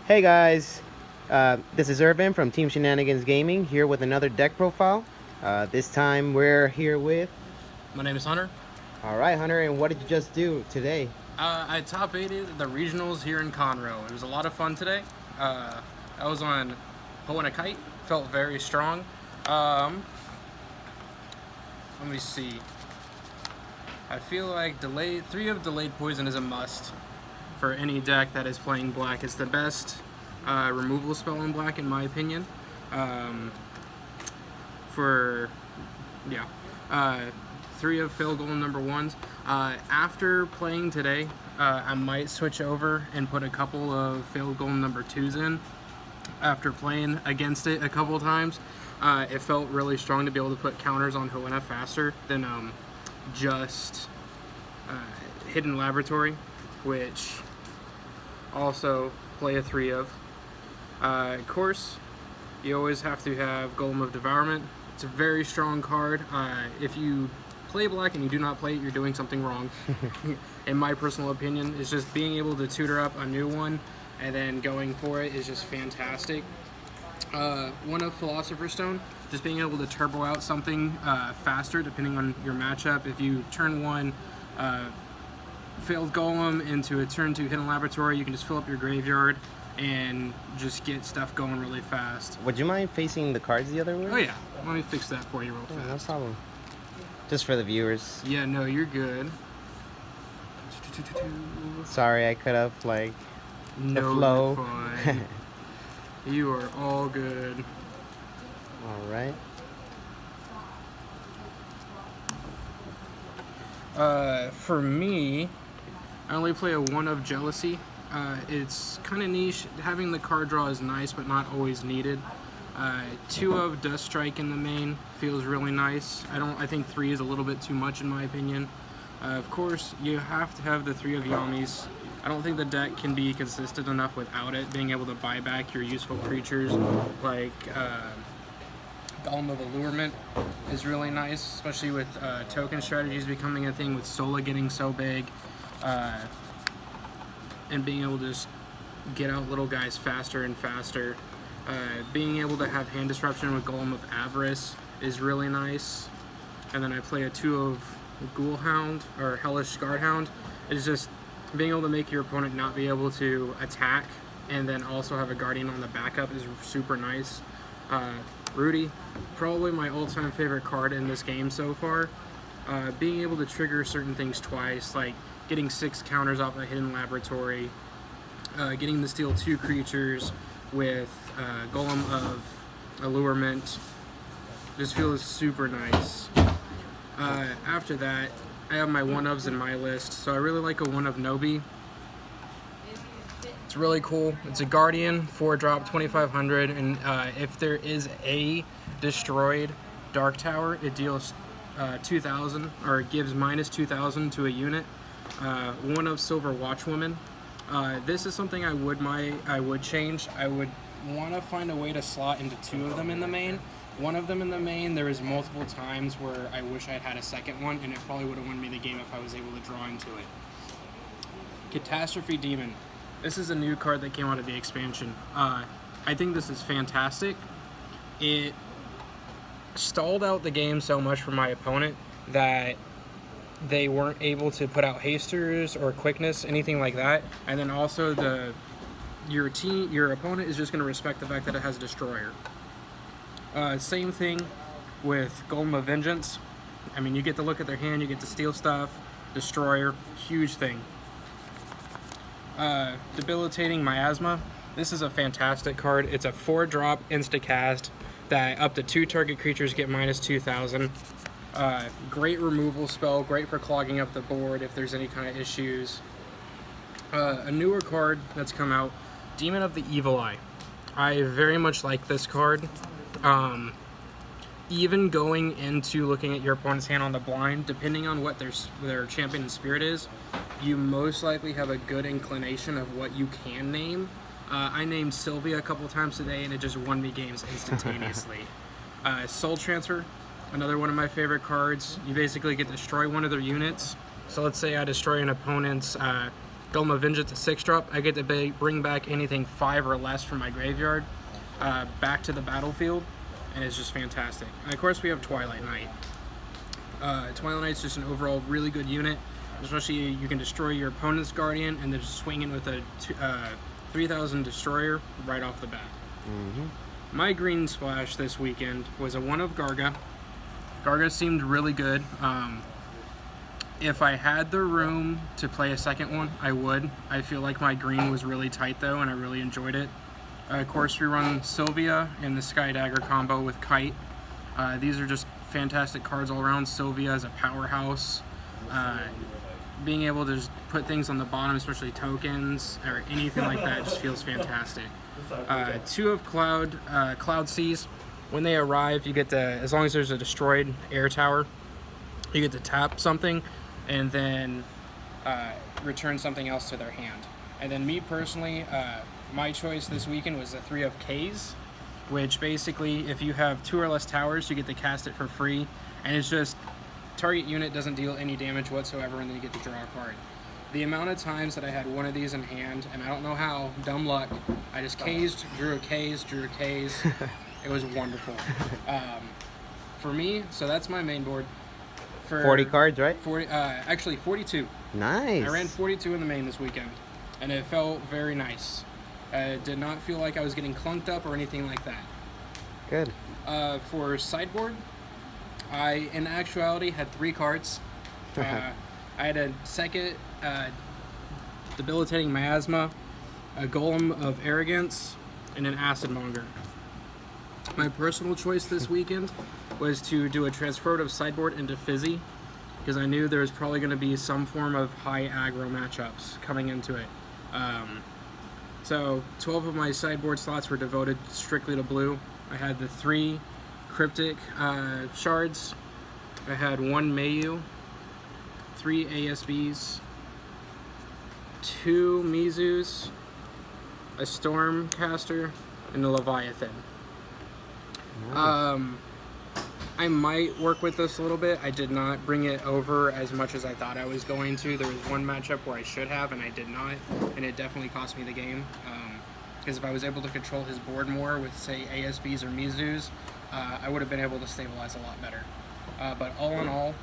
Hey guys, this is Irvin from Team Shenanigans Gaming here with another deck profile. This time we're here with. My name is Hunter. All right, Hunter, and what did you just do today? I top 8'd the regionals here in Conroe. It was a lot of fun today. I was on Hoenna Kyte, felt very strong. Let me see. I feel like three of delayed poison is a must for any deck that is playing black. It's the best removal spell in black in my opinion. For yeah, three of failed golem number ones. After playing today, I might switch over and put a couple of failed golem number twos in. After playing against it a couple times, it felt really strong to be able to put counters on Hoenna faster than just Hidden Laboratory, which also play a three of. Of course, you always have to have Golem of Devourment. It's a very strong card. If you play black and you do not play it, you're doing something wrong. In my personal opinion, it's just being able to tutor up a new one and then going for it is just fantastic. One of Philosopher's Stone, just being able to turbo out something faster depending on your matchup. If you turn one failed golem into a turn 2 hidden laboratory, you can just fill up your graveyard and just get stuff going really fast. Would you mind facing the cards the other way? Oh yeah, let me fix that for you real fast. No problem. Just for the viewers. Yeah, no, you're good. Sorry, I cut up like the No, flow. you're fine. You are all good. All right. For me, I only play a one of Jealousy. It's kind of niche. Having the card draw is nice, but not always needed. Two of Dust Strike in the main feels really nice. I think three is a little bit too much in my opinion. Of course, you have to have the three of Yamis. I don't think the deck can be consistent enough without it. Being able to buy back your useful creatures like Golem of Allurement is really nice, especially with token strategies becoming a thing with Sola getting so big. And being able to just get out little guys faster and faster. Being able to have hand disruption with Golem of Avarice is really nice. And then I play a two of Ghoulhound or Hellish Guardhound. It's just being able to make your opponent not be able to attack and then also have a Guardian on the backup is super nice. Rudy, probably my all-time favorite card in this game so far. Being able to trigger certain things twice, like getting 6 counters off a Hidden Laboratory, getting to steal 2 creatures with Golem of Allurement, just feels super nice. After that, I have my one-ofs in my list, so I really like a one of Nobi. It's really cool. It's a Guardian, 4-drop, 2,500, and if there is a destroyed Dark Tower, it deals 2,000, or it gives minus 2,000 to a unit. One of Silver Watchwoman. This is something I would change. I would want to find a way to slot into 2 of them in the main. One of them in the main, there was multiple times where I wish I'd had a second one, and it probably would have won me the game if I was able to draw into it. Catastrophe Demon. This is a new card that came out of the expansion. I think this is fantastic. It stalled out the game so much for my opponent that they weren't able to put out hasters or quickness, anything like that. And then also your opponent is just going to respect the fact that it has a destroyer. Same thing with Golem of Vengeance. I mean, you get to look at their hand, you get to steal stuff. Destroyer, huge thing. Debilitating Miasma. This is a fantastic card. It's a 4-drop insta-cast that up to 2 target creatures get minus 2,000. Great removal spell, great for clogging up the board if there's any kind of issues. A newer card that's come out, Demon of the Evil Eye. I very much like this card. Even going into looking at your opponent's hand on the blind, depending on what their champion and spirit is, you most likely have a good inclination of what you can name. I named Sylvia a couple times today, and it just won me games instantaneously. Soul Transfer, another one of my favorite cards. You basically get to destroy one of their units. So let's say I destroy an opponent's Golem of Vengeance, a 6-drop. I get to bring back anything 5 or less from my graveyard back to the battlefield, and it's just fantastic. And of course, we have Twilight Knight. Twilight Knight's just an overall really good unit, especially you can destroy your opponent's Guardian and then just swing in with a 3000 Destroyer right off the bat. My green splash this weekend was a 1 of Garga. Garga seemed really good. If I had the room to play a second one, I would. I feel like my green was really tight though, and I really enjoyed it. Of course, we run Sylvia in the Sky Dagger combo with Kyte. These are just fantastic cards all around. Sylvia is a powerhouse. Being able to just put things on the bottom, especially tokens or anything like that, just feels fantastic. 2 of Cloud Seas. When they arrive, you get to, as long as there's a destroyed air tower, you get to tap something and then return something else to their hand. And then me personally, my choice this weekend was the 3 of K's, which basically, if you have 2 or less towers, you get to cast it for free, and it's just target unit doesn't deal any damage whatsoever, and then you get to draw a card. The amount of times that I had one of these in hand, and I don't know how, dumb luck, I just K'd, drew a K's, drew a K's. It was wonderful. For me, so that's my main board. For 40 cards, right? 40, actually 42. Nice. I ran 42 in the main this weekend, and it felt very nice. It did not feel like I was getting clunked up or anything like that. Good. For sideboard, I, in actuality, had 3 cards. I had a second Debilitating Miasma, a Golem of Arrogance, and an Acid Monger. My personal choice this weekend was to do a transformative sideboard into Fizzy, because I knew there was probably going to be some form of high aggro matchups coming into it. So 12 of my sideboard slots were devoted strictly to blue. I had the 3 Cryptic shards. I had 1 Mayu, 3 ASBs, 2 Mizus, a Stormcaster, and a Leviathan. Nice. I might work with this a little bit. I did not bring it over as much as I thought I was going to. There was one matchup where I should have, and I did not, and it definitely cost me the game. Because if I was able to control his board more with, say, ASBs or Mizus, I would have been able to stabilize a lot better. But all in all,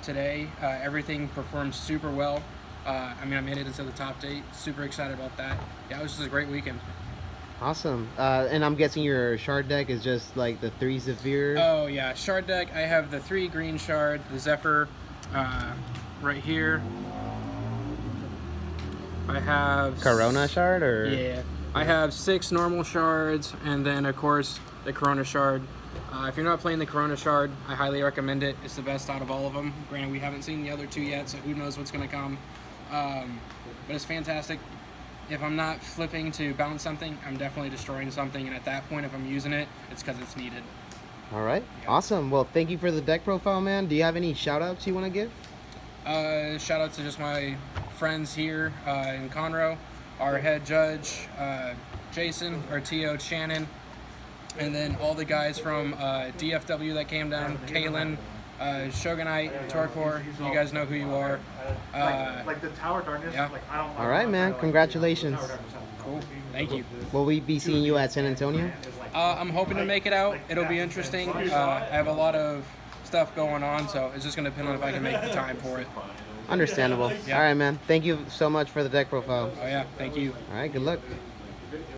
today, everything performed super well. I mean, I made it into the top 8. Super excited about that. Yeah, it was just a great weekend. Awesome. And I'm guessing your shard deck is just like the 3 Zephyr. Oh yeah, shard deck. I have the 3 green shard, the Zephyr, right here. I have Corona shard, or yeah, I have 6 normal shards, and then of course the Corona shard. If you're not playing the Corona shard, I highly recommend it. It's the best out of all of them. Granted, we haven't seen the other 2 yet, so who knows what's gonna come. But it's fantastic. If I'm not flipping to bounce something, I'm definitely destroying something, and at that point, if I'm using it, it's because it's needed. All right. Yeah. Awesome. Well, thank you for the deck profile, man. Do you have any shout-outs you want to give? Shout out to just my friends here in Conroe, our head judge, Jason, our TO, Shannon, and then all the guys from DFW that came down, Kalen, Shogunite, Torkor, you guys know who you are. Like the Tower Darkness. Yeah. Like, I don't, All right, man. Congratulations. Cool. Thank you. Will we be seeing you at San Antonio? I'm hoping to make it out. It'll be interesting. I have a lot of stuff going on, so it's just going to depend on if I can make the time for it. Understandable. Yeah. All right, man. Thank you so much for the deck profile. Oh, yeah. Thank you. All right. Good luck.